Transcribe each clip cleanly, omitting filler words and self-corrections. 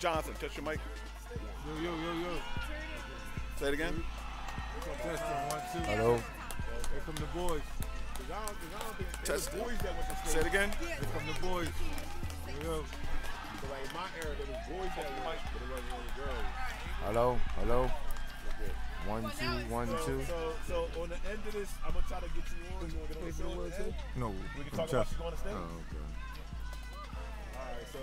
Johnson, touch your mic. Yo. Say it again. Testing, 1, 2. Hello. Here come the boys. Test. Boys that went to school. Say it again. Here come the boys. Yo. So like in my era, there was boys that went, but it wasn't only girls. Hello. 1, 2, 1, 2. So on the end of this, I'm gonna try to get you on. You wanna get on the show at the end? No. We can talk about you going to stage. Oh, okay. All right, so.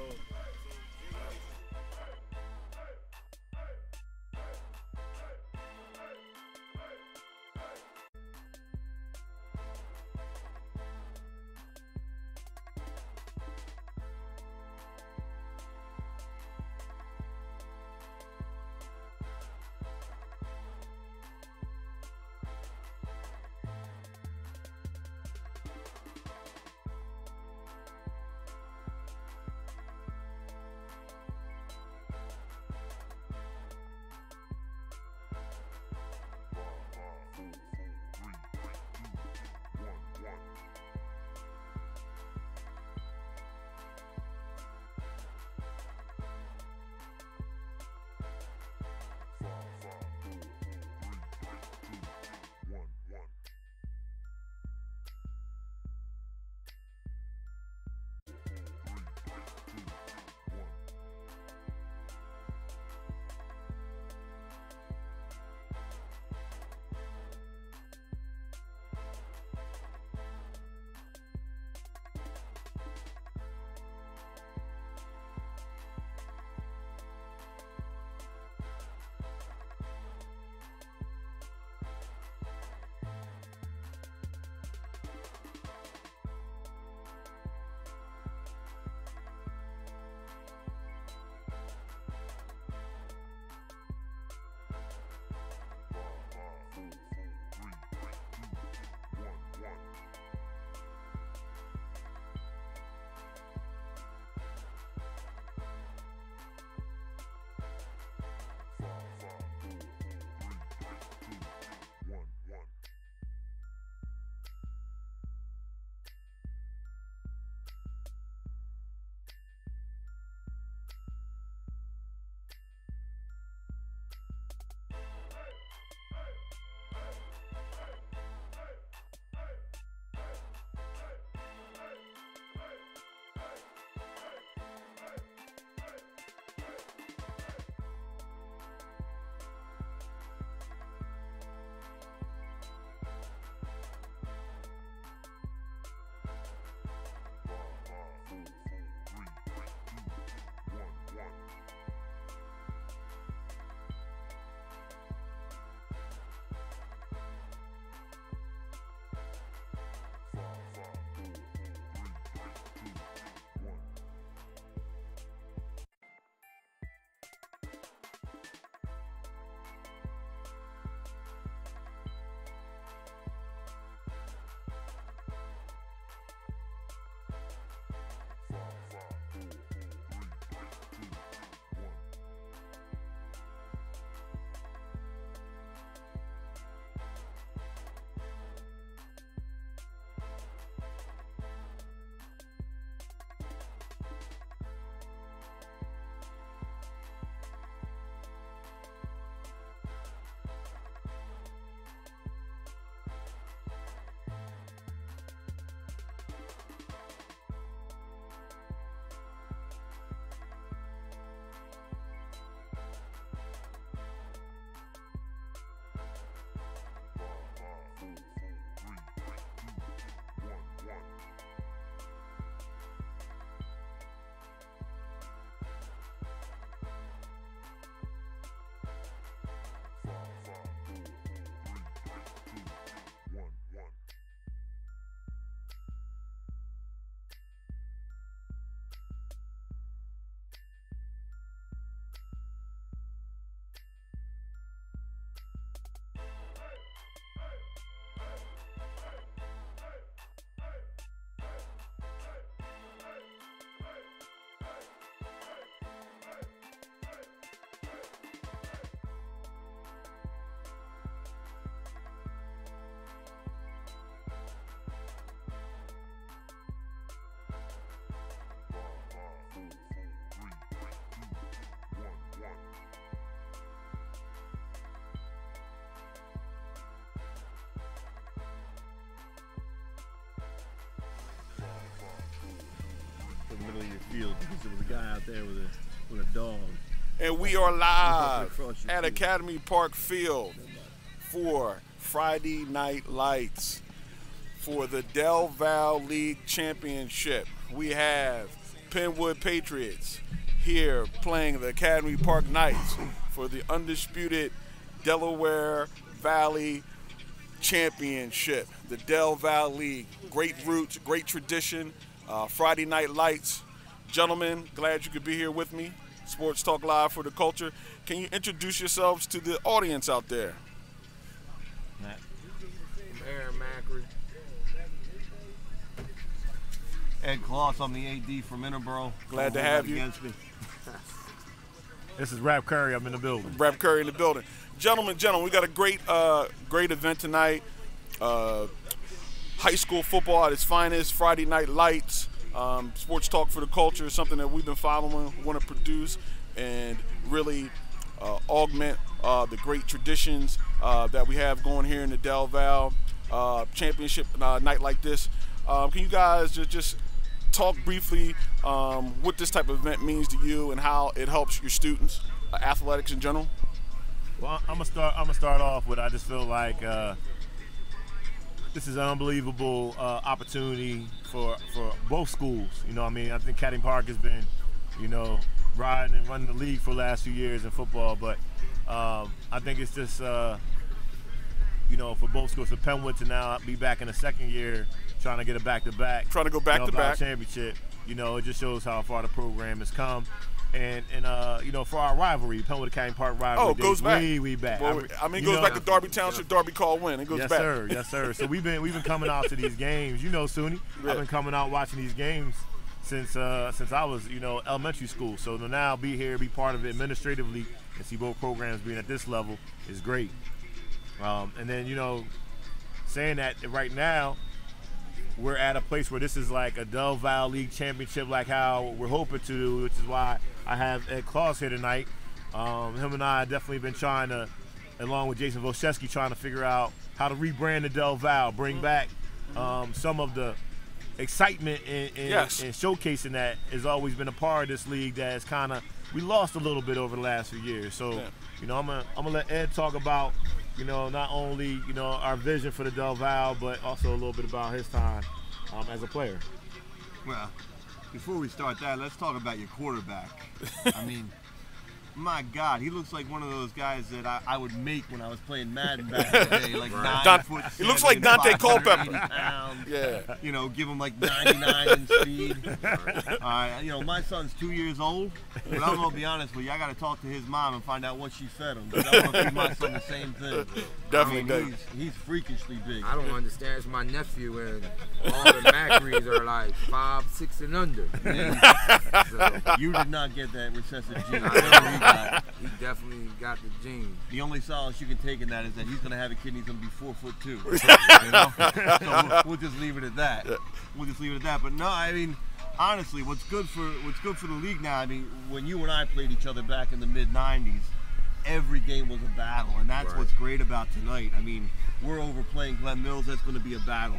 middle of your field because there was a guy out there with a dog. And we are live Across your at field. Academy Park Field for Friday Night Lights for the Del Val League Championship. We have Penwood Patriots here playing the Academy Park Knights for the undisputed Delaware Valley Championship. The Del Val League, great roots, great tradition. Friday Night Lights. Gentlemen, glad you could be here with me. Sports Talk Live for the culture. Can you introduce yourselves to the audience out there? I'm Aaron Macri. Ed Kloss, I'm the AD from Interboro. Glad to have you. Against me. This is Rap Curry. I'm in the building. Brad Curry in the building. Gentlemen, we got a great event tonight. High school football at its finest, Friday Night Lights. Sports Talk for the culture is something that we've been following, want to produce, and really augment the great traditions that we have going here in the Del Val Championship night like this. Can you guys just talk briefly what this type of event means to you and how it helps your students, athletics in general? Well, I'm gonna start off with, I just feel like this is an unbelievable opportunity for both schools. You know, I mean, I think Academy Park has been, you know, riding and running the league for the last few years in football, but I think it's just, you know, for both schools, for Penwood to now be back in the second year, trying to get a back-to-back, Trying to go back-to-back championship. You know, it just shows how far the program has come. And you know, for our rivalry, Penwood Academy Park rivalry, Oh, it goes back. way back. Well, I mean, it goes back to Darby Township, Darby Call Win. It goes Yes, back. sir. Yes, sir. So we've been coming out to these games. You know, Sunni. Yeah. I've been coming out watching these games since I was, you know, elementary school. So to now be here, be part of it administratively, and see both programs being at this level is great. And then, you know, saying that right now, we're at a place where this is like a Del Val League Championship, like how we're hoping to, which is why I have Ed Kloss here tonight. Him and I have definitely been trying to, along with Jason Volshevsky, trying to figure out how to rebrand the Del Val, bring back some of the excitement and showcasing that has always been a part of this league that has kind of, we lost a little bit over the last few years. So, you know, I'm gonna let Ed talk about, you know, not only, you know, our vision for the Del Val, but also a little bit about his time as a player. Well, before we start that, let's talk about your quarterback. I mean, my God, he looks like one of those guys that I would make when I was playing Madden back in the day, like 9 foot. He looks like Dante Culpepper. Pounds, Yeah. You know, give him like 99 in speed. You know, my son's 2 years old, but I'm gonna be honest with you. I gotta talk to his mom and find out what she fed him. 'Cause I want to feed my son the same thing. Definitely I mean, he's freakishly big. I don't understand. It's my nephew, and all the Macris are like 5, 6, and under. So, You did not get that recessive gene. he definitely got the gene. The only solace you can take in that is that he's going to have a kid and he's going to be 4'2". You know? So we'll just leave it at that. We'll just leave it at that. But no, I mean, honestly, what's good for the league now, I mean, when you and I played each other back in the mid-'90s, every game was a battle, and that's what's great about tonight. I mean, we're over playing Glen Mills. That's going to be a battle.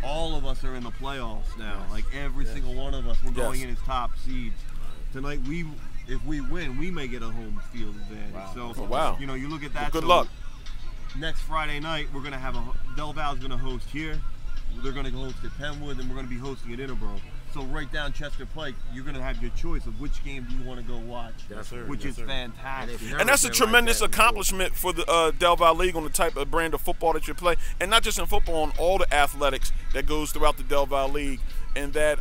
All of us are in the playoffs now. Like every single one of us, we're going in as top seeds. Tonight, if we win, we may get a home field advantage. So, you know, you look at that. Well, good luck. Next Friday night, we're going to have Del Val's going to host here. They're going to host at Penwood, and we're going to be hosting at Interboro. So right down Chester Pike, you're going to have your choice of which game do you want to go watch, which is fantastic. And that's a tremendous accomplishment for the Del Val League on the type of brand of football that you play, and not just in football, on all the athletics that goes throughout the Del Val League, and that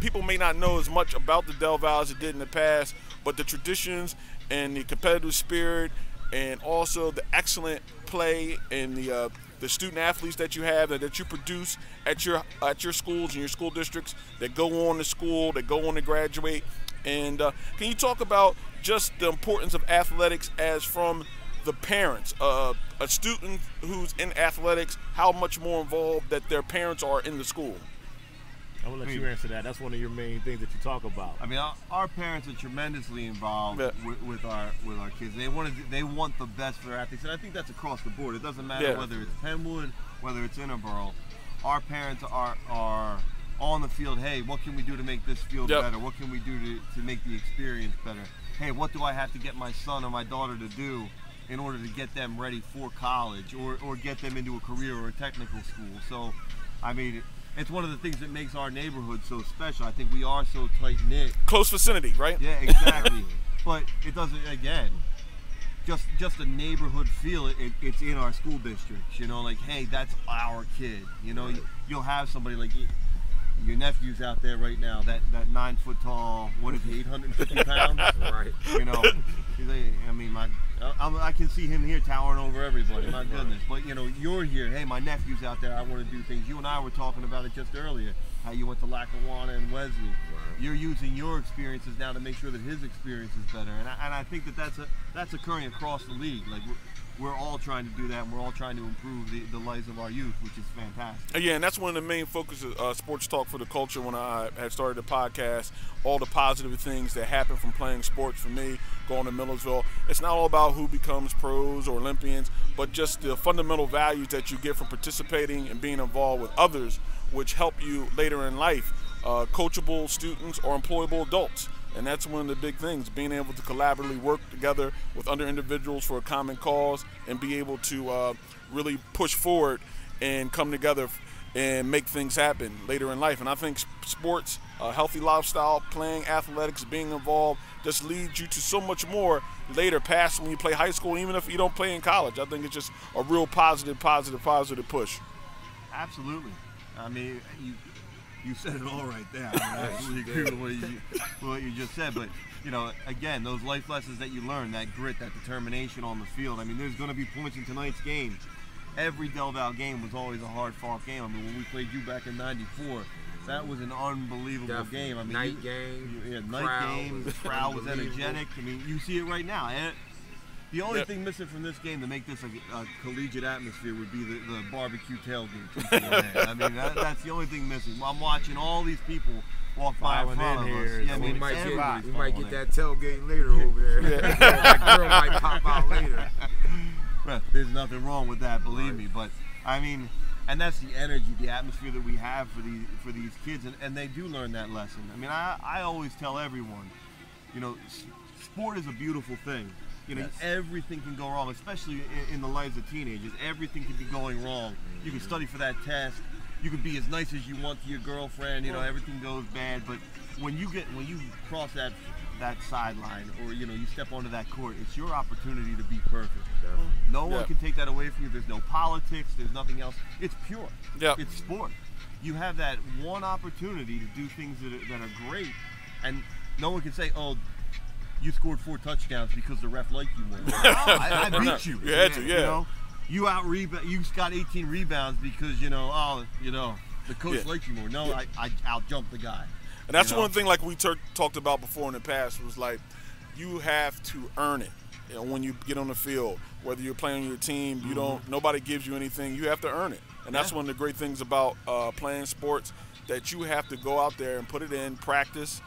people may not know as much about the Del Val as it did in the past, but the traditions and the competitive spirit, and also the excellent play and the student athletes that you have and that you produce at your schools and your school districts that go on to school, that go on to graduate. And can you talk about just the importance of athletics as from the parents? A student who's in athletics, how much more involved that their parents are in the school? I'm gonna let you answer that. That's one of your main things that you talk about. I mean, our parents are tremendously involved with our kids. They want the best for their athletes, and I think that's across the board. It doesn't matter whether it's Penwood, whether it's Interboro. Our parents are on the field, hey, what can we do to make this field Yep. better? What can we do to make the experience better? Hey, what do I have to get my son or my daughter to do in order to get them ready for college or get them into a career or a technical school? So, I mean, it's one of the things that makes our neighborhood so special. I think we are so tight-knit. Close vicinity, right? Yeah, exactly. But it doesn't, again, just a neighborhood feel. It's in our school districts, you know, like, hey, that's our kid. You know, you'll have somebody like your nephew's out there right now, that 9 foot tall, what is he, 850 pounds? Right. You know, he's like, I mean, I can see him here towering over everybody, my goodness. But, you know, you're here, hey, my nephew's out there, I want to do things. You and I were talking about it just earlier, how you went to Lackawanna and Wesley. Right. You're using your experiences now to make sure that his experience is better. And I think that's occurring across the league. Like, we're all trying to do that, and we're all trying to improve the lives of our youth, which is fantastic. Yeah, and that's one of the main focuses of Sports Talk for the Culture when I had started the podcast, all the positive things that happen from playing sports for me, going to Millersville. It's not all about who becomes pros or Olympians, but just the fundamental values that you get from participating and being involved with others, which help you later in life, coachable students or employable adults. And that's one of the big things, being able to collaboratively work together with other individuals for a common cause and be able to really push forward and come together and make things happen later in life. And I think sports, a healthy lifestyle, playing athletics, being involved, just leads you to so much more later past when you play high school, even if you don't play in college. I think it's just a real positive push. Absolutely. I mean, you said it all right there. I mean, I absolutely agree with what you just said. But, you know, again, those life lessons that you learn, that grit, that determination on the field. I mean, there's going to be points in tonight's game. Every Del Val game was always a hard-fought game. I mean, when we played you back in '94, that was an unbelievable Definitely. game. I mean, Night game. Yeah, night game. The crowd was energetic. I mean, you see it right now. And the only thing missing from this game to make this a collegiate atmosphere would be the barbecue tailgate. I mean, that's the only thing missing. I'm watching all these people walk by in front of us. Yeah, I mean, we might everybody's get that tailgate later over there. That girl might pop out later. There's nothing wrong with that, believe me. But I mean, and that's the energy, the atmosphere that we have for these kids, and they do learn that lesson. I mean, I always tell everyone, you know, sport is a beautiful thing. You know, everything can go wrong, especially in the lives of teenagers. Everything can be going wrong. You can study for that test. You can be as nice as you want to your girlfriend. You know, everything goes bad. But when you cross that sideline, or you know, you step onto that court, it's your opportunity to be perfect. No one can take that away from you. There's no politics. There's nothing else. It's pure. It's sport. You have that one opportunity to do things that are great, and no one can say, "Oh, you scored 4 touchdowns because the ref liked you more." I beat you. You had to, You know, you got 18 rebounds because the coach liked you more. No, I out-jumped the guy. And that's one thing, like we talked about before in the past, was like you have to earn it. You know, when you get on the field, whether you're playing on your team, nobody gives you anything. You have to earn it, and that's one of the great things about playing sports, that you have to go out there and put it in, practice,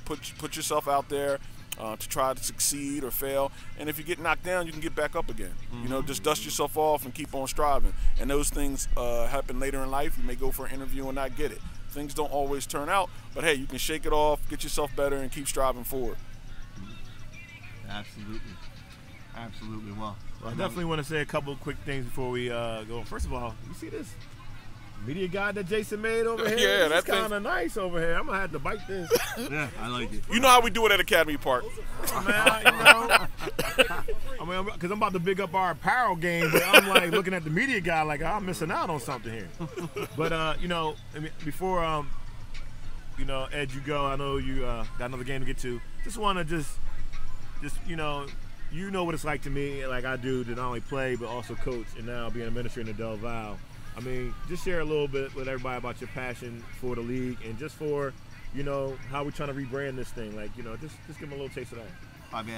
put yourself out there to try to succeed or fail. And if you get knocked down, you can get back up again. You know, just dust yourself off and keep on striving. And those things happen later in life. You may go for an interview and not get it. Things don't always turn out, but hey, you can shake it off, get yourself better, and keep striving forward. Absolutely. Well, I definitely want to say a couple of quick things before we go. First of all, you see this media guide that Jason made over here? Yeah, that's kind of nice over here. I'm gonna have to bite this. Yeah, I like it. You know how we do it at Academy Park. I mean, because I'm about to big up our apparel game, but I'm like looking at the media guy like I'm missing out on something here. But you know, I mean, before you know, Ed, you go. I know you got another game to get to. Just want to just you know what it's like to me, like I do, to not only play but also coach, and now be an administrator in Del Val. I mean, just share a little bit with everybody about your passion for the league and just for, you know, how we're trying to rebrand this thing. Like, you know, just give them a little taste of that. I mean,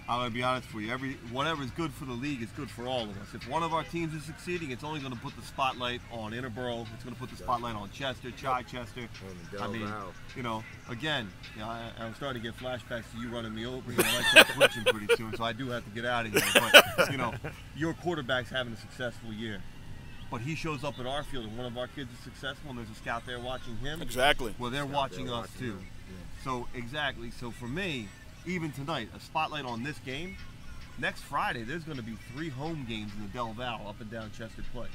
I'm going to be honest for you. Whatever is good for the league is good for all of us. If one of our teams is succeeding, it's only going to put the spotlight on Interborough. It's going to put the spotlight on Chester, Chichester. I mean, you know, again, you know, I'm starting to get flashbacks to you running me over. You know, I start twitching pretty soon, so I do have to get out of here. But, you know, your quarterback's having a successful year. but he shows up at our field and one of our kids is successful and there's a scout there watching him. Exactly. Well, they're watching us too. So exactly. So for me, even tonight, a spotlight on this game. Next Friday, there's going to be 3 home games in the Del Val up and down Chester Place.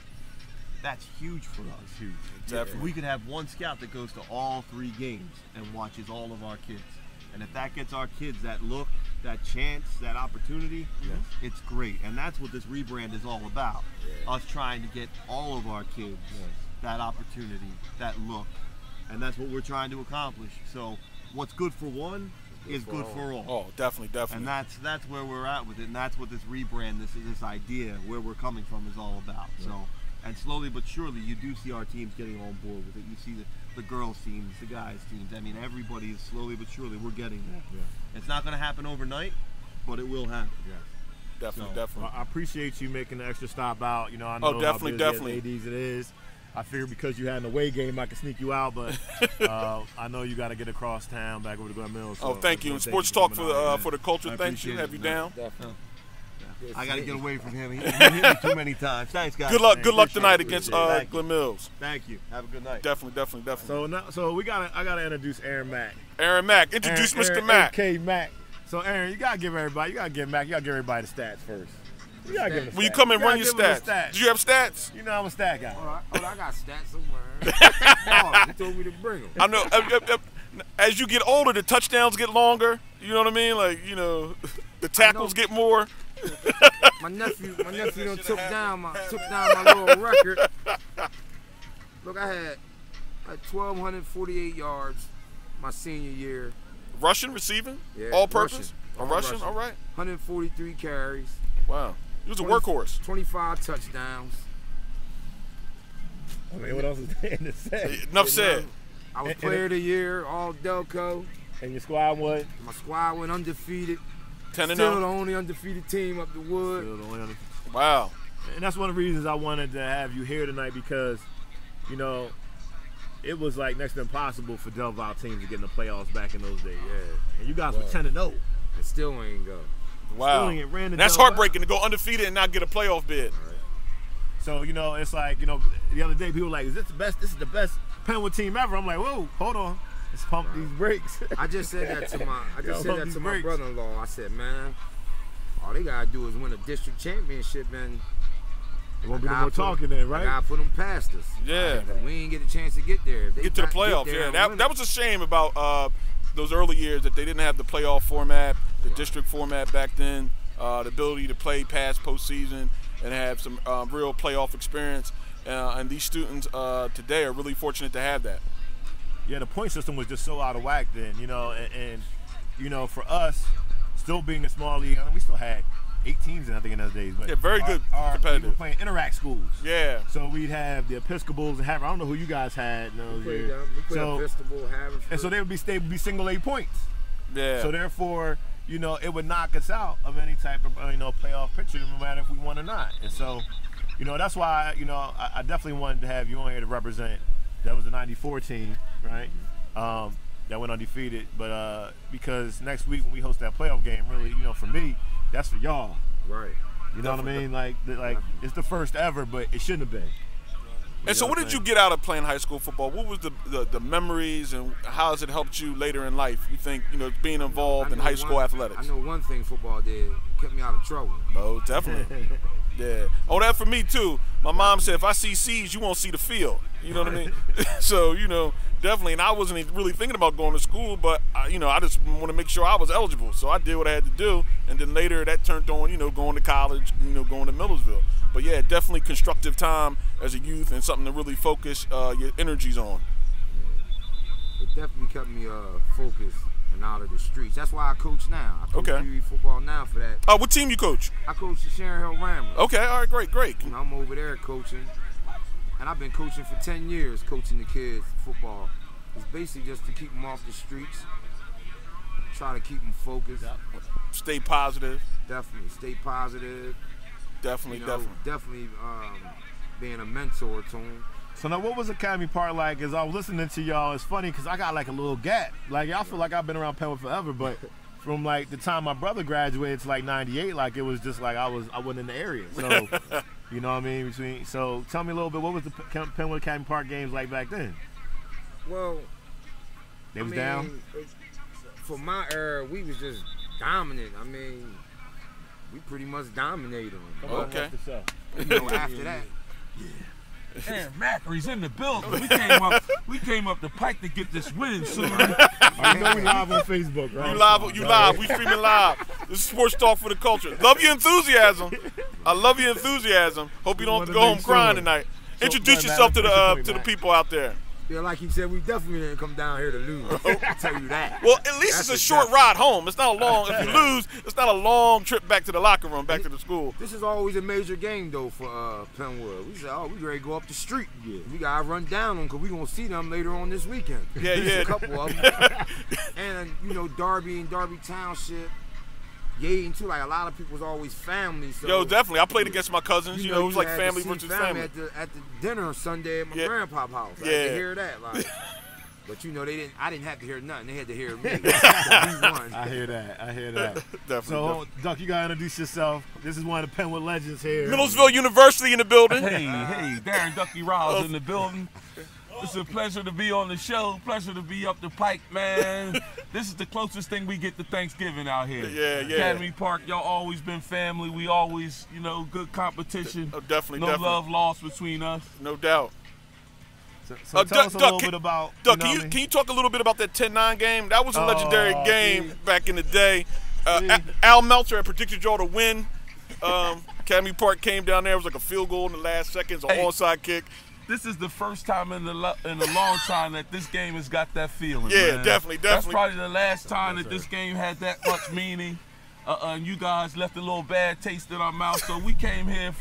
That's huge for us. Huge. Definitely. We could have one scout that goes to all 3 games and watches all of our kids. And if that gets our kids that look, that chance, that opportunity, it's great. And that's what this rebrand is all about. Us trying to get all of our kids that opportunity, that look. And that's what we're trying to accomplish. So what's good for one is good for all. Oh, definitely. And that's where we're at with it. And that's what this rebrand, this idea, where we're coming from is all about. So. And slowly but surely, you do see our teams getting on board with it. You see the girls' teams, the guys' teams. I mean, everybody is slowly but surely, we're getting there. It's not going to happen overnight, but it will happen. Definitely. I appreciate you making the extra stop out. You know, I know definitely. ladies it is. I figured because you had an away game, I could sneak you out, but I know you got to get across town back over to Glen Mills. So thank you. And Sports Talk for the culture. Thank you. Have you down? Definitely. I got to get away from him. He hit me too many times. Thanks, guys. Good luck tonight against Glen Mills. Thank you. Have a good night. Definitely. So I gotta introduce Aaron Mack. Aaron Mack. Introduce Mr. Mack. Okay, Mack. So Aaron, you gotta give everybody the stats first. You gotta give them the When you stats. come and run your give them the stats. Do you have stats? You know I'm a stat guy. Oh, I got stats somewhere. You told me to bring them. I know. As you get older, the touchdowns get longer. You know what I mean? Like, you know, the tackles get more. My nephew done took down my little record. Look, I had 1,248 yards my senior year. Rushing, receiving, Yeah, all purpose. rushing. All right. 143 carries. Wow. He was a workhorse. 25 touchdowns. I mean, what else is there to say? Enough said. I was player of the year, all Delco. And your squad what? My squad went undefeated. 10-0. Still the only undefeated team up the wood. Wow. And that's one of the reasons I wanted to have you here tonight because, you know, it was like next to impossible for Del Val teams to get in the playoffs back in those days. Yeah. And you guys were 10-0. And still ain't go. Wow. That's heartbreaking to go undefeated and not get a playoff bid. Right. So, you know, it's like, you know, the other day people were like, this is the best Penwood team ever. I'm like, whoa, hold on. Let's pump these brakes. I just said that to my brother-in-law. I said, man, all they gotta do is win a district championship, and There won't be no more talking then, right? I gotta put them past us. Yeah. We ain't get a chance to get there. Get to the playoffs. Yeah, that was a shame about those early years that they didn't have the playoff format, the district format back then, the ability to play past postseason and have some real playoff experience. And these students today are really fortunate to have that. Yeah, the point system was just so out of whack then, you know, and you know, for us, still being a small league, I mean, we still had 8 teams, I think, in those days. But yeah, very good competitive. We were playing interact schools. Yeah. So we'd have the Episcopals and Haverford. I don't know who you guys had in those years. We played Episcopal, Haverford. And so they would be single A points. Yeah. So therefore, you know, it would knock us out of any type of playoff picture, no matter if we won or not. And so, you know, that's why I definitely wanted to have you on here to represent. That was the '94 team, right? That went undefeated. But because next week when we host that playoff game, really, for me, that's for y'all. Right. You know what I mean? Like it's the first ever, but it shouldn't have been. And so what did you get out of playing high school football? What was the memories, and how has it helped you later in life, you think, being involved in high school athletics? I know one thing football did, kept me out of trouble. Oh, definitely. Yeah. Oh, that for me too. My mom said if I see C's, you won't see the field. You know what I mean? So, definitely. And I wasn't even really thinking about going to school, but, I just want to make sure I was eligible. So I did what I had to do. And then later that turned on, going to college, going to Millersville. But, yeah, definitely constructive time as a youth and something to really focus your energies on. It definitely kept me focused and out of the streets. That's why I coach now. I coach PE football now for that. Oh, what team you coach? I coach the Sharon Hill Ramblers. Okay, all right, great. I'm over there coaching. And I've been coaching for 10 years, coaching the kids football. It's basically just to keep them off the streets, try to keep them focused. Stay positive. Definitely, stay positive. Definitely. Definitely being a mentor to them. So now what was Academy Park like? As I was listening to y'all, it's funny because I got like a little gap. Like y'all feel like I've been around Penwood forever, but from like the time my brother graduated to like '98, like it was just like I wasn't in the area. So You know what I mean? So tell me a little bit. What was the Penwood Academy Park games like back then? Well, They was down. For my era, we was just dominant. I mean, we pretty much dominated them. Okay. You know, after that. Damn, Mackery's in the building. We came up the pike to get this win, Sunni. I know we live on Facebook, right? You live. We streaming live. This is Sports Talk for the Culture. Love your enthusiasm. I love your enthusiasm. Hope you don't have to go home crying tonight. Introduce yourself to the people out there. Yeah, like he said, we definitely didn't come down here to lose. I'll tell you that. Well, at least it's a short ride home. It's not a long. If you lose, it's not a long trip back to the locker room, back to the school. This is always a major game though for Penwood. We said, we ready to go up the street. Yeah. We gotta run down them because we gonna see them later on this weekend. Yeah. A couple of them. And you know, Darby and Darby Township. Yaden too, like a lot of people's always family. So Yo, definitely. I played against my cousins. You know, it was like had family to see versus family. At the dinner Sunday at my grandpa's house. I had to hear that. Like, but you know, I didn't have to hear nothing. They had to hear me. So we won. I hear that. Definitely. So, Duck, you gotta introduce yourself. This is one of the Penwood legends here. Millersville University in the building. Hey, Darren Ducky Riles in the building. It's a pleasure to be on the show. Pleasure to be up the pike, man. This is the closest thing we get to Thanksgiving out here. Yeah. Academy Park, y'all always been family. We always, good competition. Definitely. No love lost between us. No doubt. So tell us a little bit about. Doug, can you talk a little bit about that 10-9 game? That was a legendary game back in the day. Al Meltzer had predicted y'all to win. Academy Park came down there. It was like a field goal in the last seconds, an onside kick. This is the first time in a long time that this game has got that feeling. Yeah, man. definitely. That's probably the last time that this game had that much meaning. And you guys left a little bad taste in our mouth, so we came here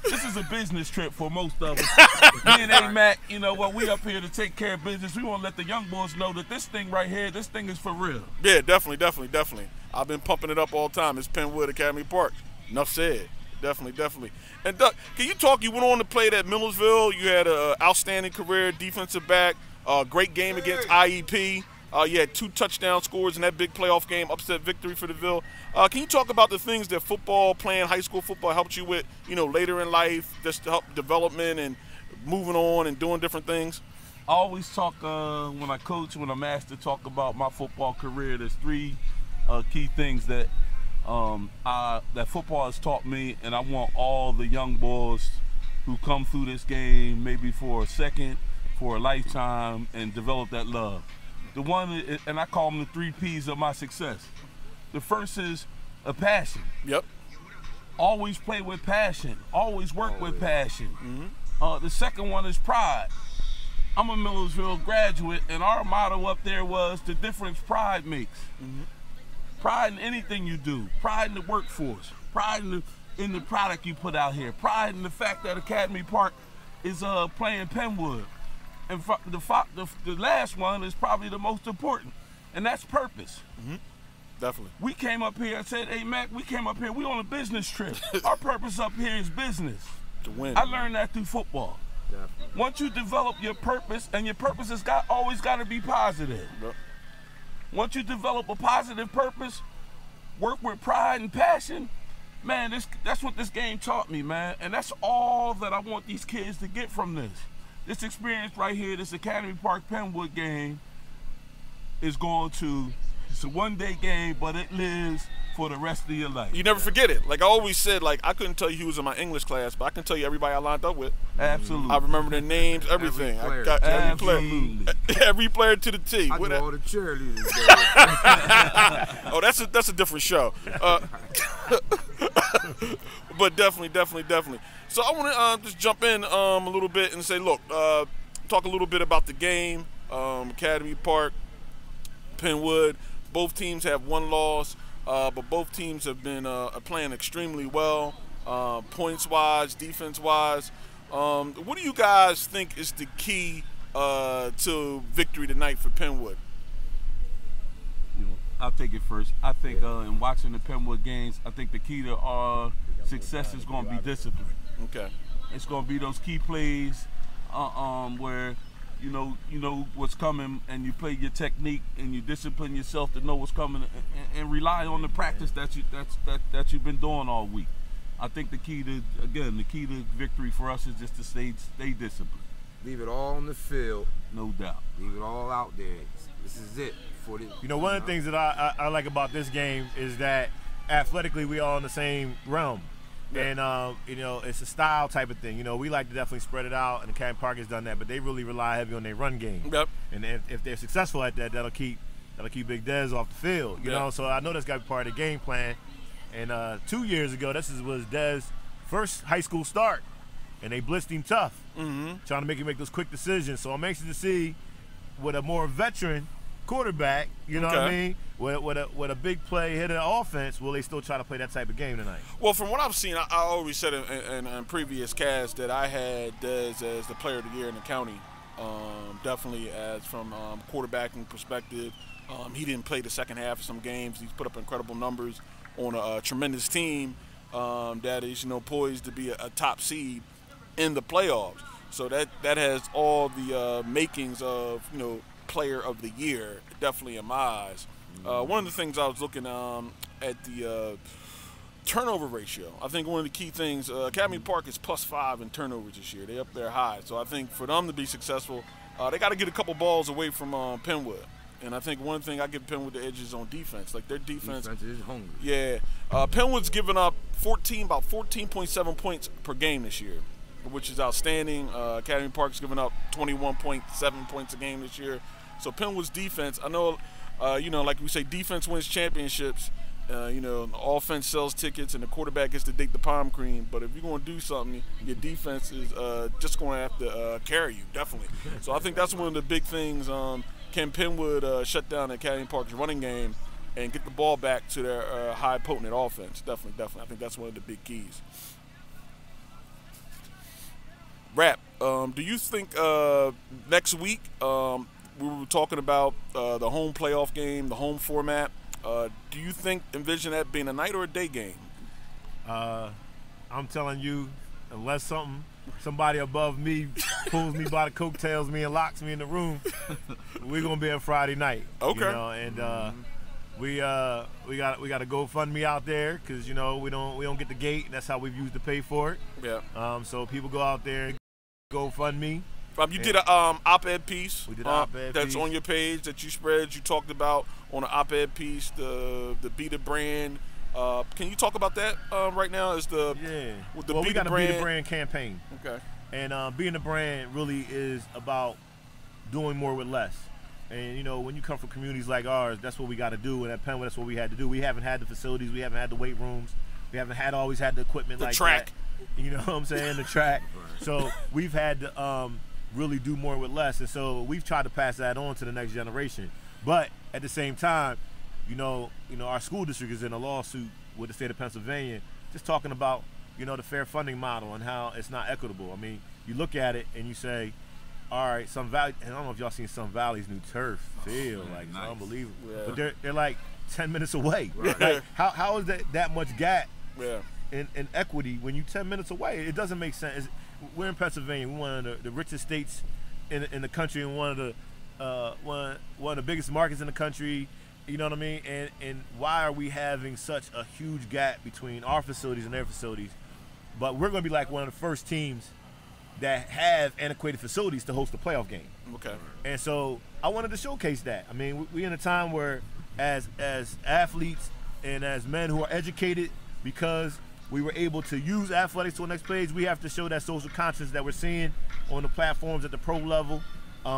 this is a business trip for most of us. Me and A-Mac, we up here to take care of business. We want to let the young boys know that this thing right here, this thing is for real. Yeah, definitely. I've been pumping it up all the time. It's Penwood Academy Park. Enough said. Definitely. And Doug, can you talk? You went on to play at Millersville. You had an outstanding career, defensive back. Great game against IEP. You had 2 touchdown scores in that big playoff game, upset victory for the Ville. Can you talk about the things that playing high school football helped you with, later in life, just to help development and moving on and doing different things? I always talk when I'm asked to talk about my football career. There's 3 key things that that football has taught me, and I want all the young boys who come through this game maybe for a second, for a lifetime, and develop that love. The one, and I call them the 3 P's of my success. The first is a passion. Yep. Always play with passion. Always work with passion. Mm-hmm. The second one is pride. I'm a Millersville graduate, and our motto up there was the difference pride makes. Mm-hmm. Pride in anything you do, pride in the workforce, pride in the product you put out here, pride in the fact that Academy Park is playing Penwood. And the last one is probably the most important, and that's purpose. Mm-hmm. Definitely. We came up here and said, hey, Mac, we on a business trip. Our purpose up here is business. To win. I learned that through football. Definitely. Once you develop your purpose, and your purpose has always got to be positive. Yep. Once you develop a positive purpose, work with pride and passion, man, that's what this game taught me, man. And that's all that I want these kids to get from this. This experience right here, this Academy Park Penwood game, it's a one-day game, but it lives for the rest of your life. You never forget it. Like I always said, I couldn't tell you who was in my English class, but I can tell you everybody I lined up with. Absolutely. I remember their names, everything. Every player. I got Absolutely. every player to the T. I do all the cheerleaders. Oh, that's a different show. But definitely. So I want to just jump in a little bit and say, look, talk a little bit about the game, Academy Park, Penwood. Both teams have 1 loss, but both teams have been playing extremely well, points-wise, defense-wise. What do you guys think is the key to victory tonight for Penwood? I'll take it first. I think in watching the Penwood games, I think the key to our success is going to be discipline. Okay. It's going to be those key plays where you know what's coming, and you play your technique, and you discipline yourself to know what's coming, and rely on the practice that you've been doing all week. I think the key to victory for us is just to stay disciplined. Leave it all on the field. No doubt. Leave it all out there. This is it. One of the things that I like about this game is that athletically we all in the same realm. And, it's a style type of thing. We like to definitely spread it out, and Academy Park has done that, but they really rely heavy on their run game. Yep. And if they're successful at that, that'll keep Big Dez off the field, you know. So I know that's got to be part of the game plan. And 2 years ago, was Dez's first high school start, and they blitzed him tough, trying to make him make those quick decisions. So I'm anxious to see with a more veteran quarterback, you know what I mean, with a big play hitting offense, will they still try to play that type of game tonight? Well, from what I've seen, I always said in previous casts that I had Dez as the player of the year in the county. Definitely as from quarterbacking perspective. He didn't play the second half of some games. He's put up incredible numbers on a tremendous team that is, poised to be a top seed in the playoffs. So that has all the makings of, player of the year, definitely in my eyes. One of the things I was looking at the turnover ratio. I think one of the key things, Academy Park is +5 in turnovers this year. They're up there high. So I think for them to be successful, they got to get a couple balls away from Penwood. And I think one thing I give Penwood the edge is on defense. Like their defense is hungry. Yeah. Penwood's given up about 14.7 points per game this year, which is outstanding. Academy Park's given up 21.7 points a game this year. So Penwood's defense, I know, like we say, defense wins championships. The offense sells tickets and the quarterback gets to date the palm cream. But if you're going to do something, your defense is just going to have to carry you, definitely. So I think that's one of the big things. Can Penwood shut down Academy Park's running game and get the ball back to their high potent offense? Definitely. I think that's one of the big keys. Rap, do you think next week we were talking about the home playoff game, the home format. Do you envision that being a night or a day game? I'm telling you, unless somebody above me pulls me by the coattails and locks me in the room, we're gonna be a Friday night. Okay. We got a GoFundMe out there because we don't get the gate, and that's how we've used to pay for it. Yeah. So people go out there and GoFundMe. You did an op-ed piece. We did an op-ed that's piece on your page that you spread. You talked about on an op-ed piece the Be the Brand. Can you talk about that right now? We got a Be the Brand campaign. Okay. And being the brand really is about doing more with less. And when you come from communities like ours, that's what we got to do. And at Penwood, that's what we had to do. We haven't had the facilities. We haven't had the weight rooms. We haven't always had the equipment like track. That. You know what I'm saying? The track. So we've had to really do more with less. And so we've tried to pass that on to the next generation. But at the same time, our school district is in a lawsuit with the state of Pennsylvania, just talking about, the fair funding model and how it's not equitable. I mean, you look at it and you say, all right, Sun Valley, and I don't know if y'all seen Sun Valley's new turf field, it's unbelievable. Yeah. But they're like 10 minutes away. Right. Like, how is that much gap yeah. in equity when you're 10 minutes away? It doesn't make sense. We're in Pennsylvania. We're one of the richest states in the country, and one of the biggest markets in the country. You know what I mean? And why are we having such a huge gap between our facilities and their facilities? But we're going to be like one of the first teams that have antiquated facilities to host a playoff game. Okay. And so I wanted to showcase that. I mean, we're in a time where as athletes and as men who are educated, because we were able to use athletics to the next page, we have to show that social conscience that we're seeing on the platforms at the pro level.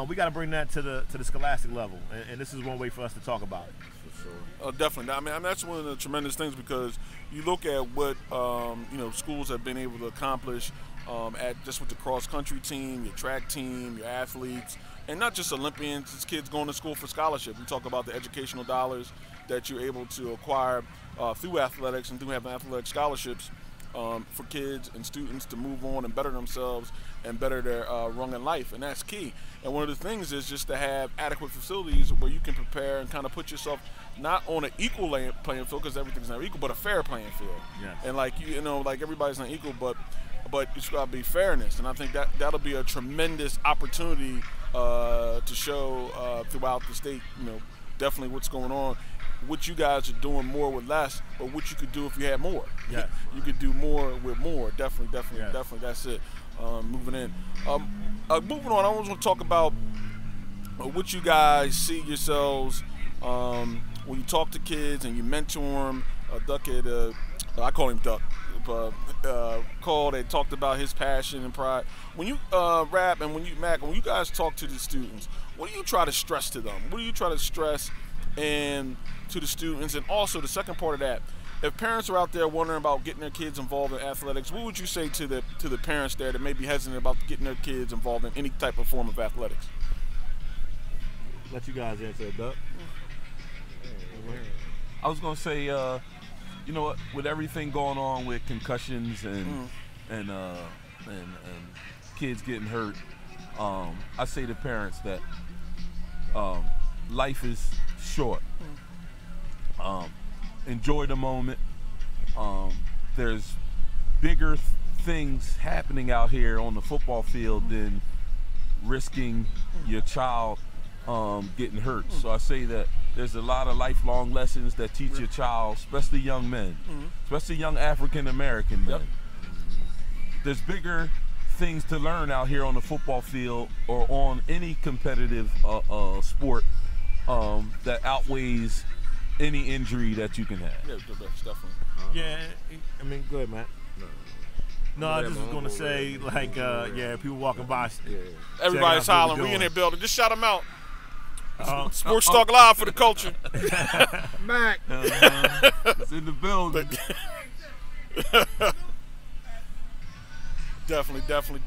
We got to bring that to the scholastic level, and this is one way for us to talk about it. For sure. Definitely. I mean, that's one of the tremendous things, because you look at what schools have been able to accomplish just with the cross country team, your track team, your athletes, and not just Olympians. It's kids going to school for scholarship. We talk about the educational dollars that you're able to acquire through athletics and through having athletic scholarships for kids and students to move on and better themselves and better their rung in life, and that's key. And one of the things is just to have adequate facilities where you can prepare and kind of put yourself not on an equal playing field, because everything's not equal, but a fair playing field. Yes. And like everybody's not equal, but it's got to be fairness. And I think that'll be a tremendous opportunity to show throughout the state, definitely what's going on. What you guys are doing more with less, or what you could do if you had more. Yes. You could do more with more. Definitely, Yes. definitely. That's it. Moving in. Moving on, I want to talk about what you guys see yourselves when you talk to kids and you mentor them. Duck had, I call him Duck, called and talked about his passion and pride. When you rap and when you guys talk to the students, what do you try to stress to them? What do you try to stress and to the students? And also the second part of that, if parents are out there wondering about getting their kids involved in athletics, what would you say to the parents there that may be hesitant about getting their kids involved in any type of form of athletics? Let you guys answer it, Duck. I was gonna say, you know what, with everything going on with concussions and kids getting hurt, I say to parents that life is short. Enjoy the moment. There's bigger things happening out here on the football field than risking your child getting hurt. So I say that there's a lot of lifelong lessons that teach your child, especially young men, especially young African American men. There's bigger things to learn out here on the football field or on any competitive sport that outweighs any injury that you can have. Yeah, definitely. Yeah, I mean, go ahead, Matt. No, I just was gonna say, like, yeah, people walking by. Everybody's hollering. We in here building. Just shout them out. Sports Talk Live for the culture. Mac. It's in the building. Definitely.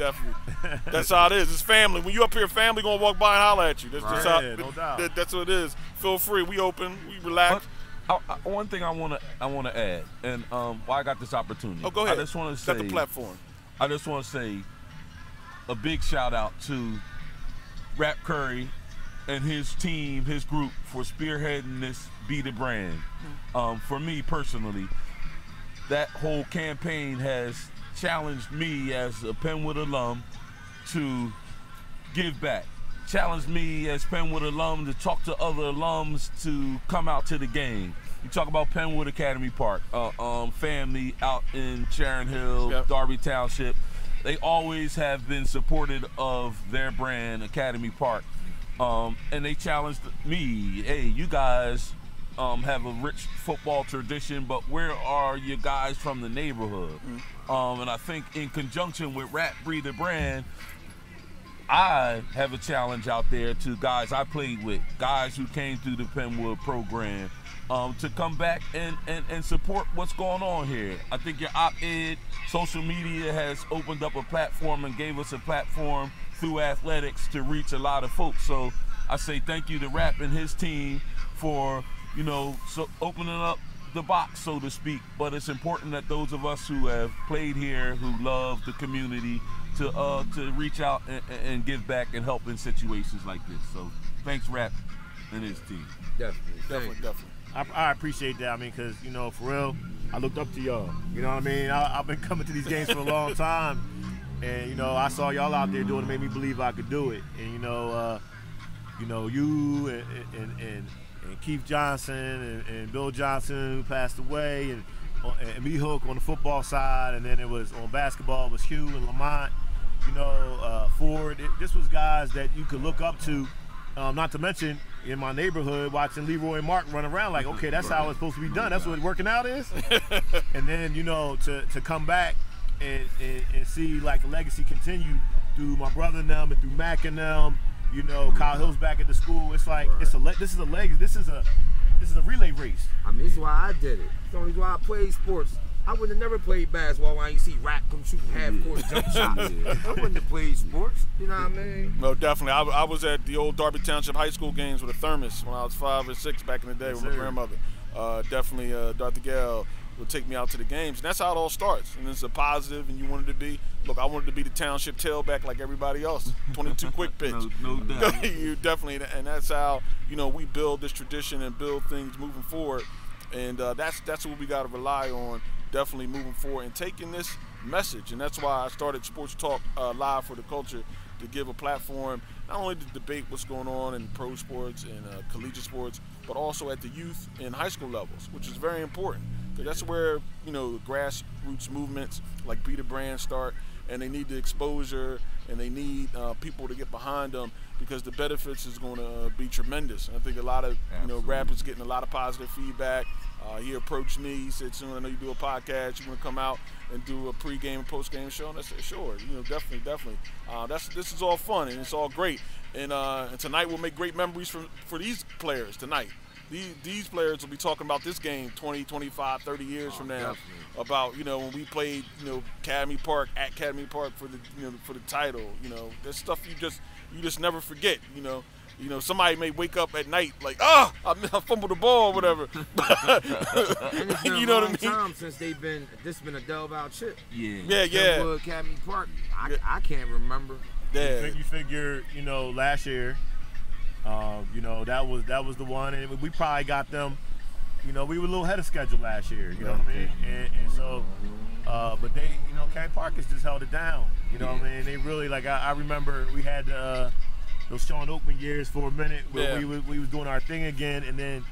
That's how it is. It's family. When you up here, family gonna walk by and holler at you. That's just how. Yeah, no doubt. That's what it is. Feel free. We open. We relax. One thing I wanna add, and why I got this opportunity. Oh, go ahead. I just want to say. Set the platform. I just want to say a big shout out to Rap Curry and his team, his group, for spearheading this Be the Brand. For me personally, that whole campaign has challenged me as a Penwood alum to give back. Challenged me as Penwood alum to talk to other alums to come out to the game. You talk about Penwood Academy Park, family out in Sharon Hill, Darby Township. They always have been supportive of their brand, Academy Park. And they challenged me, hey, you guys have a rich football tradition, but where are you guys from the neighborhood? And I think in conjunction with Rap Breathe the Brand, I have a challenge out there to guys I played with, guys who came through the Penwood program, to come back and support what's going on here. I think your op-ed, social media has opened up a platform and gave us a platform through athletics to reach a lot of folks. So I say thank you to Rap and his team for, so opening up the box, so to speak. But it's important that those of us who have played here, who love the community, to reach out and give back and help in situations like this. So thanks, Rap and his team. Definitely. I appreciate that. I mean, because, for real, I looked up to y'all. You know what I mean? I've been coming to these games for a long time. And, I saw y'all out there doing it, made me believe I could do it. And, you and Keith Johnson and Bill Johnson, who passed away, and me Hook on the football side, and then it was on basketball, it was Hugh and Lamont, Ford. This was guys that you could look up to, not to mention in my neighborhood watching Leroy and Mark run around like, okay, that's how it's supposed to be done. That's what working out is. And then, to come back and see like the legacy continue through my brother and them and through Mac and them, Kyle Hill's back at the school. It's like, this is a legacy. This is a relay race. I mean, this is why I did it. It's the only why I played sports. I would have never played basketball when I ain't see Rap come shooting half-court jump shots. I wouldn't have played sports. You know what I mean? No, definitely. I was at the old Darby Township High School games with a thermos when I was 5 or 6 back in the day with my grandmother. Definitely, Dr. Gale would take me out to the games. And that's how it all starts. And it's a positive, and you wanted to be. Look, I wanted to be the township tailback like everybody else. 22 quick pitch. No doubt. You definitely, and that's how, we build this tradition and build things moving forward. And that's what we got to rely on, definitely moving forward and taking this message. And that's why I started Sports Talk Live for the culture, to give a platform not only to debate what's going on in pro sports and collegiate sports, but also at the youth and high school levels, which is very important. Because that's where, you know, grassroots movements like Be the Brand start, and they need the exposure, and they need people to get behind them, because the benefits is going to be tremendous. And I think a lot of rappers getting a lot of positive feedback. He approached me. He said, "Soon I know you do a podcast. You want to come out and do a pregame and postgame show?" And I said, "Sure. You know, definitely. This is all fun and it's all great. And tonight we'll make great memories for these players tonight. These players will be talking about this game 20, 25, 30 years from now, definitely. about, you know, when we played, you know, Academy Park for the, you know, for the title. You know, there's stuff you just never forget. You know, somebody may wake up at night like, I fumbled the ball or whatever. And it's been You know a what I long mean? time since this been a Delval chip. Yeah. Kenwood Academy Park, I can't remember. Yeah. You figure, you know, last year, you know, that was the one, and we probably got them. You know, we were a little ahead of schedule last year. You know what I mean? And so, but they, you know, Academy Park has just held it down. You know what I mean? They really, like, I remember we had those Sean Oakman years for a minute where we was doing our thing again, and then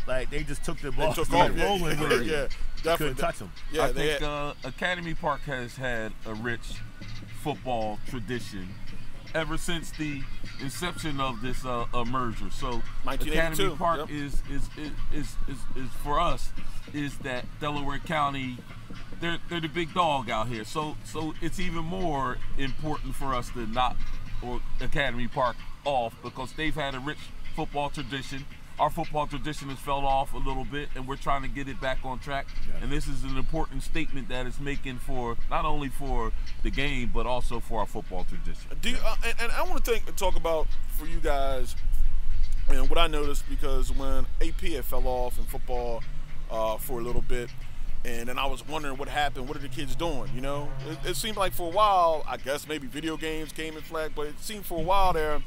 like they just took the ball, started rolling with it. Yeah, definitely. Couldn't touch them. Yeah, I think Academy Park has had a rich football tradition ever since the inception of this merger. So 1982, Academy Park yep. is for us is that Delaware County. They're the big dog out here. So it's even more important for us to knock Academy Park off, because they've had a rich football tradition. Our football tradition has fell off a little bit, and we're trying to get it back on track. Yeah. And this is an important statement that it's making for not only for the game, but also for our football tradition. And I want to talk about for you guys, and what I noticed, because when AP had fell off in football for a little bit, and then I was wondering what happened. What are the kids doing? You know, it seemed like for a while, I guess maybe video games came in flag, but it seemed for a while there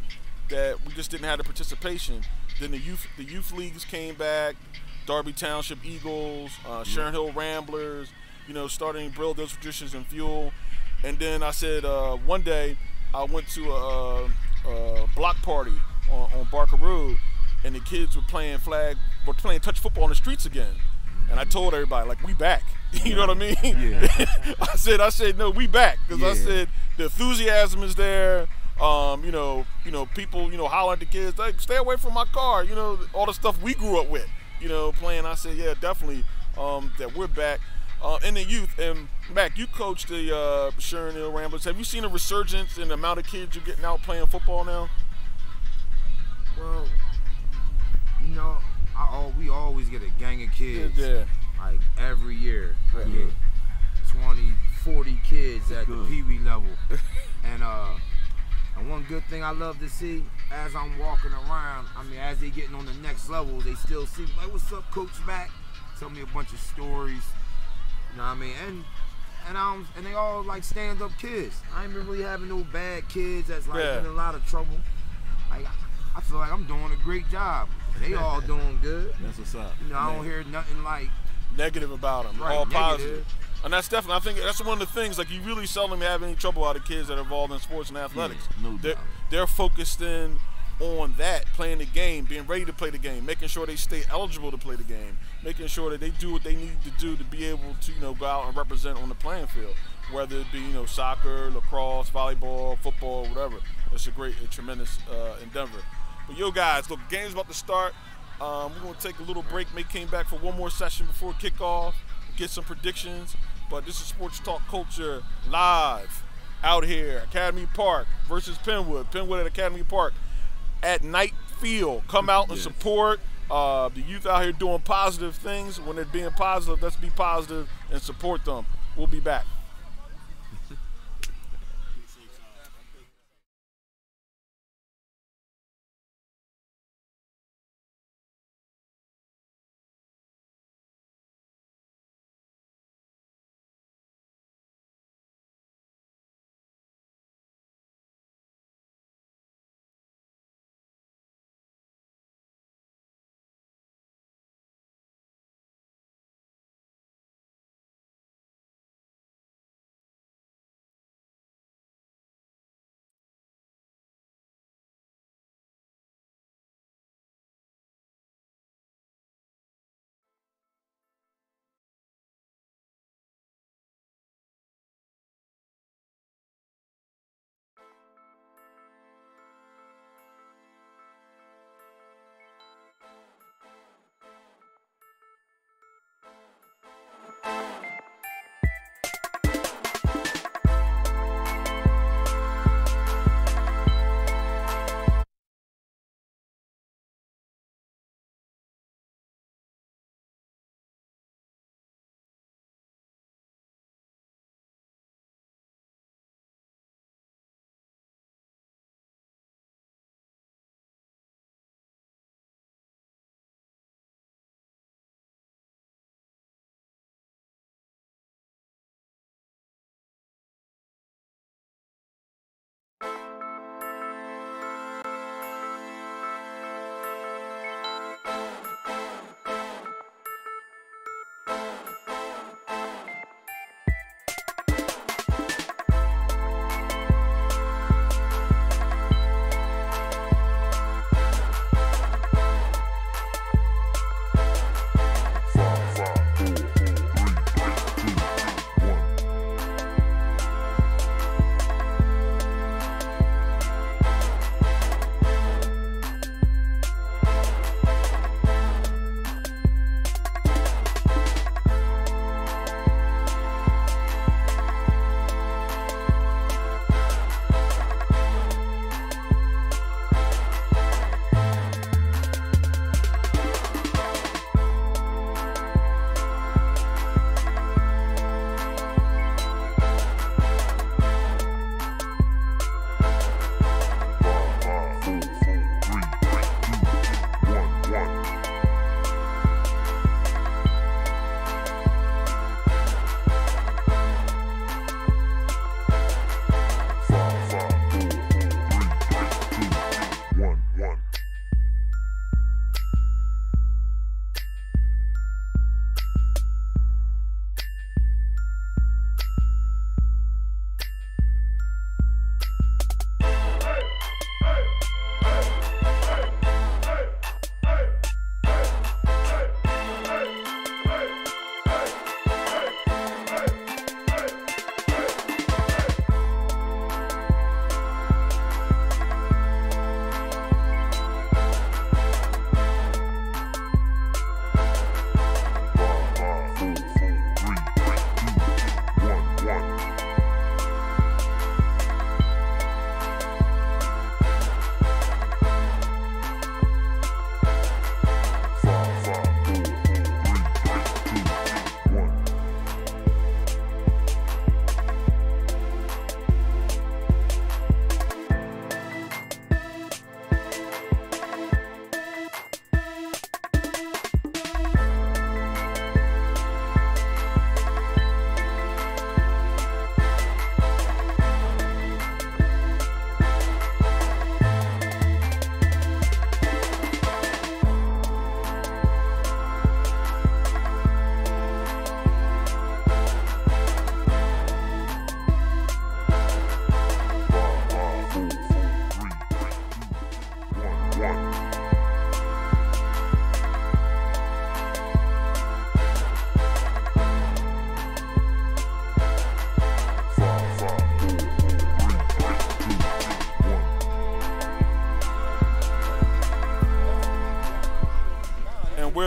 that we just didn't have the participation. Then the youth leagues came back, Darby Township Eagles, Sharon Hill Ramblers, you know, starting to build those traditions and fuel. And then I said one day I went to a block party on Barker Road, and the kids were playing touch football on the streets again. And I told everybody, like, we back. You know what I mean? Yeah. I said, no, we back, because I said the enthusiasm is there. You know, people, you know, holler at the kids, like, stay away from my car. You know, all the stuff we grew up with. You know, playing. I said, yeah, definitely, that we're back in the youth. And Mac, you coached the Sharon Hill Ramblers. Have you seen a resurgence in the amount of kids you're getting out playing football now? Well, you know, we always get a gang of kids, like every year. I get 20, 40 kids at the Pee Wee level. And one good thing I love to see, as I'm walking around, I mean, as they getting on the next level, they still see me, like, what's up, Coach Mac? Tell me a bunch of stories, you know what I mean? And they all like stand-up kids. I ain't been really having no bad kids that's like in a lot of trouble. Like, I feel like I'm doing a great job. They all doing good. That's what's up. You know, I don't hear nothing like negative about them. Right, all negative. Positive. And that's definitely, I think that's one of the things, like, you really seldom have any trouble out of kids that are involved in sports and athletics. Yeah, no doubt. They're focused in on that, playing the game, being ready to play the game, making sure they stay eligible to play the game, making sure that they do what they need to do to be able to, you know, go out and represent on the playing field, whether it be, you know, soccer, lacrosse, volleyball, football, whatever. It's a tremendous endeavor. But yo, guys, look, the game's about to start. We're going to take a little break, may came back for one more session before kickoff, get some predictions. But this is Sports Talk Culture live out here, Academy Park versus Penwood. Penwood at Academy Park at Night Field. Come out and support the youth out here doing positive things. When they're being positive, let's be positive and support them. We'll be back.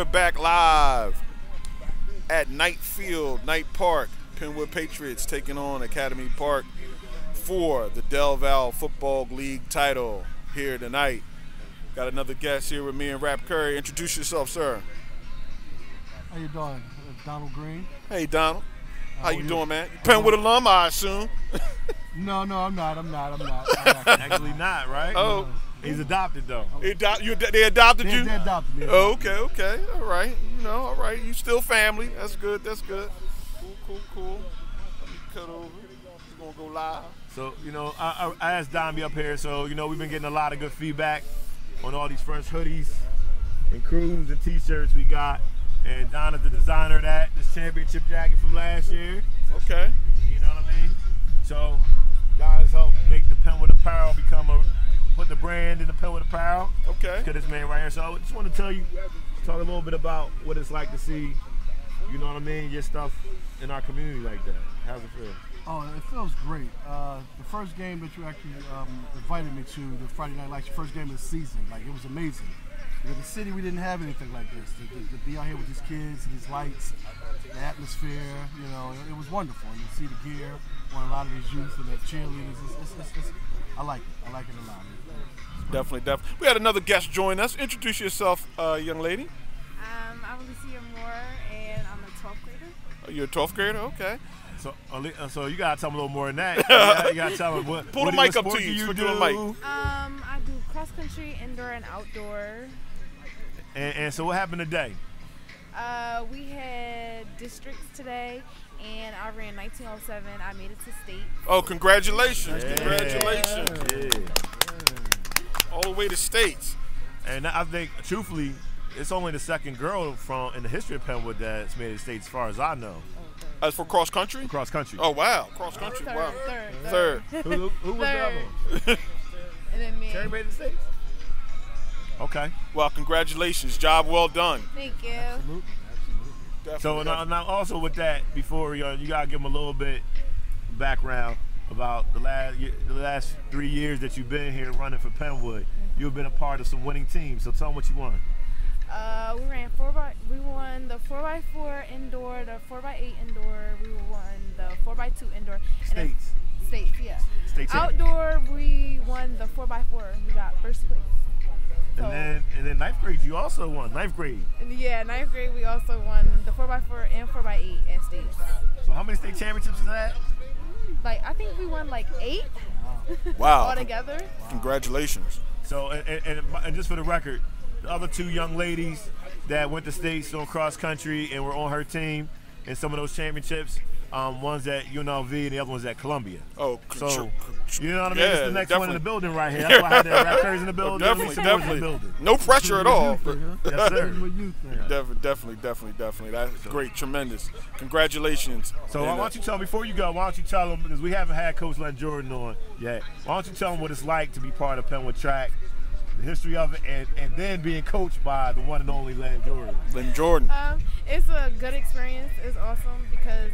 we're back live at Knight Park. Penwood Patriots taking on Academy Park for the Del Val Football League title here tonight. Got another guest here with me and Rap Curry. Introduce yourself, sir. How you doing? Donald Green. Hey, Donald. How you doing, man? You Penwood alum, I assume. No, I'm not. Actually not, right? Oh. He's adopted, though. They adopted you? They adopted me. Oh, okay. All right. All right. You still family. That's good. Cool. Let me cut over. We're going to go live. So, I asked Don to be up here. So, we've been getting a lot of good feedback on all these fresh hoodies and crews and T-shirts we got. And Don is the designer of that, this championship jacket from last year. Okay. You know what I mean? So, Don's helped make the Penwood apparel put the brand in the Penwood apparel. Okay. Look at this man right here. So, I just want to talk a little bit about what it's like to see, you know what I mean, your stuff in our community like that. How's it feel? Oh, it feels great. The first game that you actually invited me to, the Friday Night Lights, the first game of the season, it was amazing. Because the city, we didn't have anything like this. To be out here with these kids, these lights, the atmosphere, it was wonderful. And to see the gear on a lot of these youth and the cheerleaders, I like it. I like it a lot. Definitely. We had another guest join us. Introduce yourself, young lady. I'm Alicia Moore, and I'm a 12th grader. Oh, you're a 12th grader? Okay. So you gotta tell them a little more than that. You gotta tell them what. Pull the mic up to you. Do the mic. I do cross country, indoor and outdoor. And so what happened today? We had districts today, and I ran 1907. I made it to state. Oh, congratulations! Yeah. Congratulations! Yeah. All the way to states. And I think, truthfully, it's only the second girl in the history of Penwood that's made it to states, as far as I know. As for cross country? Cross country. Oh wow, cross country. Third, Wow. third. Who was the other one? And then me. Terry made it to states. Okay. Well, congratulations. Job well done. Thank you. Definitely. So now also with that, before you gotta give them a little bit of background about the last 3 years that you've been here running for Penwood. You've been a part of some winning teams. So tell them what you won. We won the 4x4 indoor, the 4x8 indoor. We won the 4x2 indoor. States. States, yeah. State Outdoor, we won the 4x4. We got first place. So, and then ninth grade, you also won. Ninth grade. Yeah, ninth grade, we also won the 4x4 and 4x8 at states. So how many state championships is that? I think we won 8. Wow. All together. Congratulations. So and just for the record, the other two young ladies that went to states on cross country and were on her team in some of those championships, one's at UNLV and the other one's at Columbia. Oh, so you know what I mean? Yeah, It's the next definitely. one in the building right here. That's why I had that Rap Curry's in the building. Definitely. In the building. No pressure at all. Yes, sir. Definitely. That's great, tremendous. Congratulations. So why don't you tell before you go? Why don't you tell them, because we haven't had Coach Len Jordan on yet. Why don't you tell them what it's like to be part of Penwood Track, the history of it, and then being coached by the one and only Len Jordan. Len Jordan. It's a good experience. It's awesome because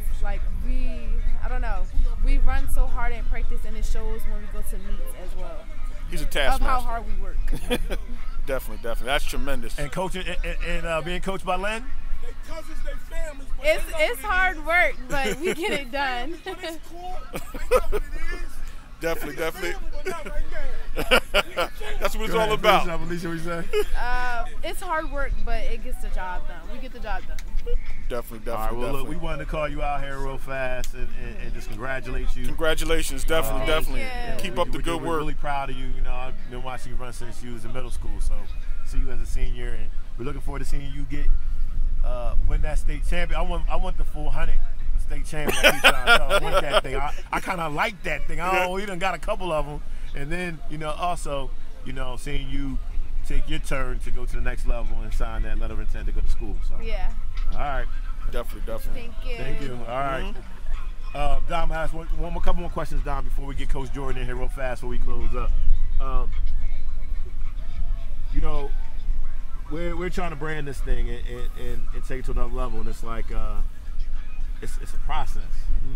we run so hard in practice, and it shows when we go to meets as well. He's a taskmaster. Of how hard we work. Definitely. That's tremendous. And coaching and being coached by Len. They cousins, they families. But It's hard work, but we get it done. But it's cool. I know what it is. Definitely. But not right now. That's what it's all about. Alicia, what you say? It's hard work, but it gets the job done. We get the job done. Definitely. All right, well, look, we wanted to call you out here real fast and just congratulate you. Congratulations, definitely. you. Keep up the good We're work. really proud of you. I've been watching you run since you was in middle school, so see you as a senior, and we're looking forward to seeing you win that state champion. I want the full 100 state champion. I keep trying to tell. I want that thing. I kind of like that thing. We done got a couple of them, and then also seeing you take your turn to go to the next level and sign that letter of intent to go to school. So Yeah. all right. Definitely. Thank you. All right. Dom, I ask couple more questions, Dom, before we get Coach Jordan in here real fast before we close up. We're trying to brand this thing and take it to another level, and it's like it's a process.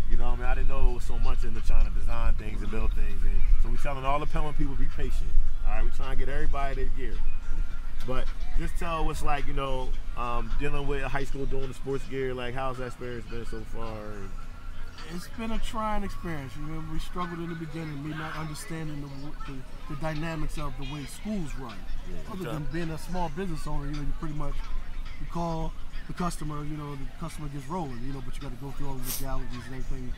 I didn't know it was so much into trying to design things and build things, and so we're telling all the Penwood people be patient. All right, we're trying to get everybody their gear, but just tell what's like, dealing with high school doing the sports gear. Like, how's that experience been so far? It's been a trying experience. We struggled in the beginning, me not understanding the dynamics of the way schools run. Other than being a small business owner, you pretty much you call the customer, the customer gets rolling, but you got to go through all the legalities and everything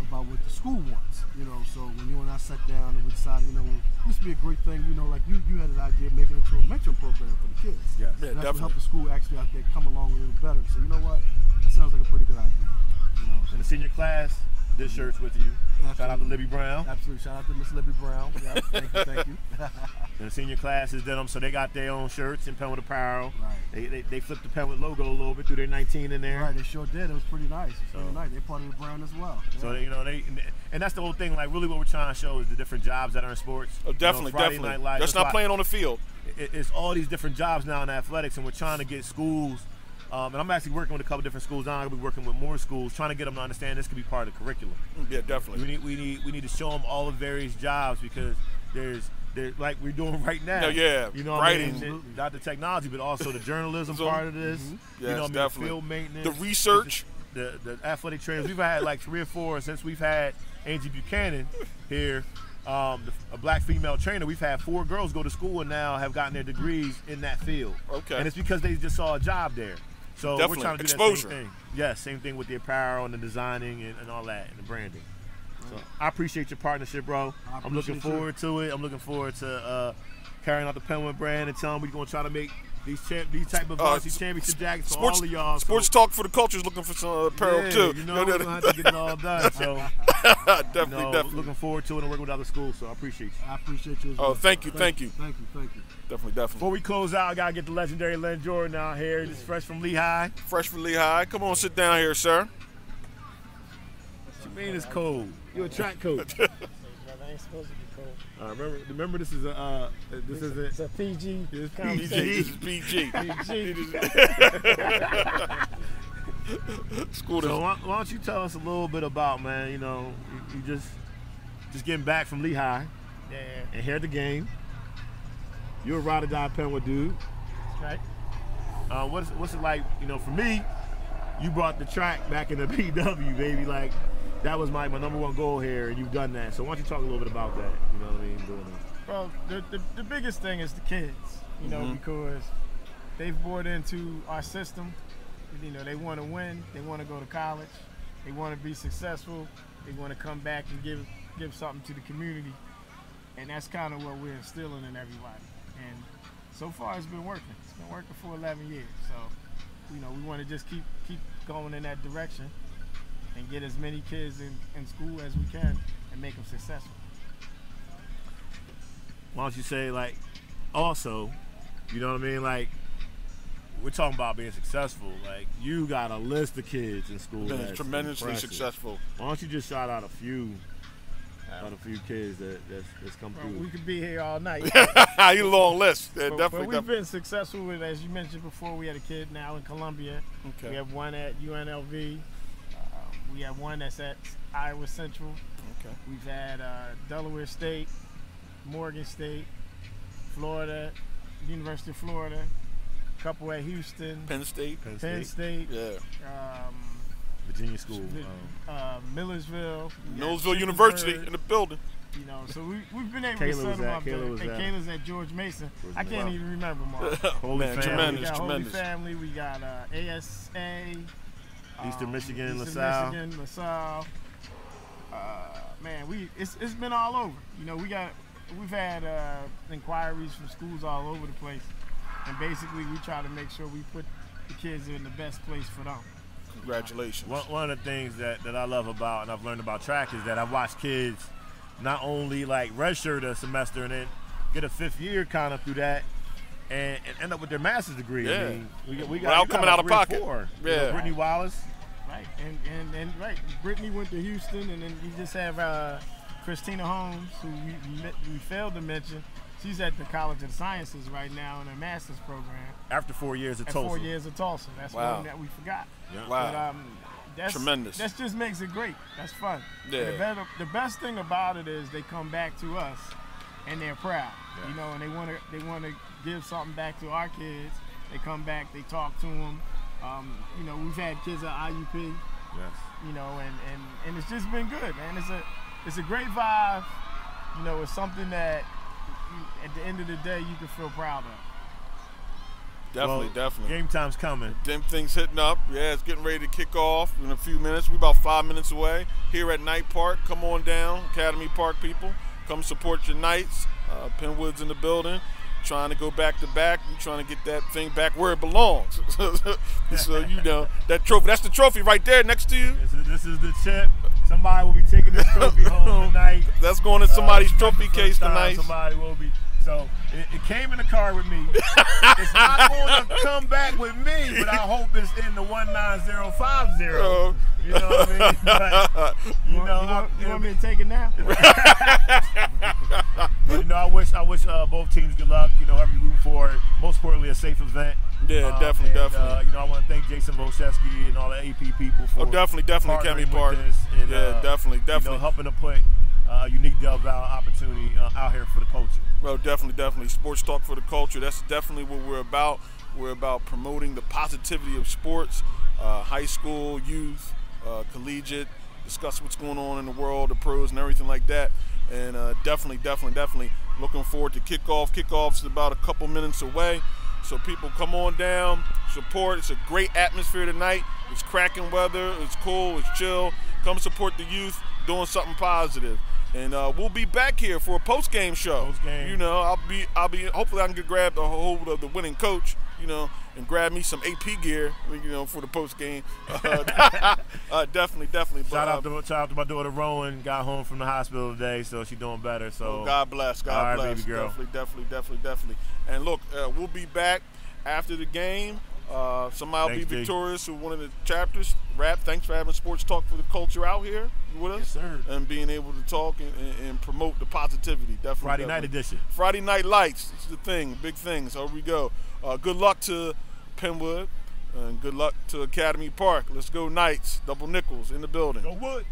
about what the school wants, So when you and I sat down and we decided, this would be a great thing, like you had an idea of making it to a mentoring program for the kids. Yes. Yeah, that would definitely. help the school actually out there come along a little better. So you know what? That sounds like a pretty good idea. In the senior class, this shirt's with you. Absolutely. Shout out to Libby Brown. Absolutely. Shout out to Miss Libby Brown. Yeah, thank you. And the senior class is denim, so they got their own shirts and Penwood apparel. Right. They flipped the Penwood logo a little bit, threw their 19 in there. Right, they sure did. It was pretty nice. They part of the Brown as well. So and that's the whole thing. Like, really, what we're trying to show is the different jobs that are in sports. Oh, definitely, Friday definitely. Night Lights, That's not playing on the field. It's all these different jobs now in athletics, and we're trying to get schools. And I'm actually working with a couple different schools now. I'm gonna be working with more schools, trying to get them to understand this could be part of the curriculum. Yeah, definitely. We need to show them all the various jobs, because there's like we're doing right now. Yeah, writing. Not the technology, but also the journalism part of this. Yes, The definitely. field maintenance, The research. the athletic trainers. We've had like 3 or 4 since we've had Angie Buchanan here. A black female trainer. We've had 4 girls go to school and now have gotten their degrees in that field. Okay. And it's because they just saw a job there. So Definitely. we're trying to do Exposure. that same thing. Yes, same thing with the apparel and the designing and all that and the branding. So I appreciate your partnership, bro. I'm looking forward to it. I'm looking forward to carrying out the Penwood brand and telling them we're going to try to make these type of varsity championship jackets for all of y'all. Sports Talk for the Culture is looking for some apparel too. We're going to have to get it all done. So definitely. Looking forward to it and working with other schools. So I appreciate you. I appreciate you as well. Oh, thank you. Definitely. Before we close out, I got to get the legendary Len Jordan out here. This is fresh from Lehigh. Fresh from Lehigh. Come on, sit down here, sir. What you mean it's cold? You're a track coach. I ain't supposed to be cold. Remember this is a It's a PG. It's PG. This is PG. School. So why don't you tell us a little bit about, man? You just getting back from Lehigh, and here at the game. You're a ride or die Penwood dude. Right. What's it like? For me, you brought the track back in the PW, baby. Like, that was my number 1 goal here, and you've done that. So why don't you talk a little bit about that? You know what I mean? Doing that. Well, the biggest thing is the kids, because they've bought into our system. They want to win. They want to go to college. They want to be successful. They want to come back and give something to the community. And that's kind of what we're instilling in everybody. And so far, it's been working. It's been working for 11 years. So, we want to just keep going in that direction and get as many kids in school as we can and make them successful. Why don't you say, like, also, you know what I mean? Like, we're talking about being successful. Like, you got a list of kids in school Been that's tremendously impressive. successful. Why don't you just shout out a few kids that's come Well, we through? could be here all night. You long list. Yeah, But definitely. we've been successful with, as you mentioned before, we had a kid now in Columbia. Okay. We have one at UNLV. We have one that's at Iowa Central. Okay. We've had Delaware State, Morgan State, Florida, University of Florida, a couple at Houston, Penn State. Penn State, Yeah. Virginia School. Millersville, Millsville University in the building. So we've been able Kayla to set was them at- up Kayla there. was And at- Kayla's at George Mason. I can't even remember them all. Holy Man, Family. tremendous. We got Holy tremendous. Family. We got ASA. Eastern Michigan, Eastern LaSalle. Michigan, LaSalle. Man, it's been all over. We've had inquiries from schools all over the place, and basically we try to make sure we put the kids in the best place for them. Congratulations. One of the things that I love about and I've learned about track is that I've watched kids not only like redshirt a semester and then get a 5th year kind of through that and end up with their master's degree. Yeah. I mean, we got Without coming like out of 3 or pocket. 4. Yeah. Brittany Wallace. Right, and right. Brittany went to Houston, and then we just have Christina Holmes, who we failed to mention. She's at the College of Sciences right now in her master's program. After 4 years at At Tulsa. 4 years of Tulsa. That's Wow. one that we forgot. Yeah. Wow. But, Tremendous. That just makes it great. That's fun. Yeah. The best thing about it is they come back to us and they're proud. Yeah. You know, and they want to give something back to our kids. They come back, they talk to them. You know, we've had kids at IUP. Yes. You know, and it's just been good, man. It's a great vibe. You know, it's something that at the end of the day you can feel proud of. Definitely, definitely. Game time's coming. Them things hitting up. Yeah, it's getting ready to kick off in a few minutes. We're about 5 minutes away here at Knight Park. Come on down, Academy Park people. Come support your Knights. Penwood's in the building. Trying to go back to back. We're trying to get that thing back where it belongs. So, you know, that trophy. That's the trophy right there next to you. This is the chip. Somebody will be taking this trophy home tonight. That's going in somebody's trophy case tonight. Somebody will be. So it came in the car with me. It's not going to come back with me, but I hope it's in the 19050. You know what I mean? But, you want me to take it now? But, you know, I wish both teams good luck. You know, every room for it. Most importantly, a safe event. Yeah, definitely. You know, I want to thank Jason Volshevsky and all the AP people for definitely Academy Park. And, definitely. You know, helping to put a unique Del Valle opportunity out here for the culture. Well, definitely. Sports talk for the culture. That's definitely what we're about. We're about promoting the positivity of sports, high school, youth, collegiate, discuss what's going on in the world, the pros and everything like that. And definitely looking forward to kickoff. Kickoff's about a couple minutes away. So people come on down, support. It's a great atmosphere tonight. It's cracking weather. It's cool. It's chill. Come support the youth doing something positive. And we'll be back here for a post-game show. Post-game. You know, I'll be. Hopefully, I can grab the hold of the winning coach. You know, and grab me some AP gear. You know, for the post-game. Definitely. Shout out to my daughter Rowan. Got home from the hospital today, so she's doing better. So God bless. God bless. Baby girl. Definitely. And look, we'll be back after the game. Somebody will be victorious who one of the chapters. Rap, thanks for having Sports Talk for the Culture out here with us. Yes, sir. And being able to talk and promote the positivity. Definitely. Friday night edition. Friday Night Lights. It's the thing. Big things. So here we go. Good luck to Penwood. And good luck to Academy Park. Let's go Knights. Double nickels in the building. Go Wood.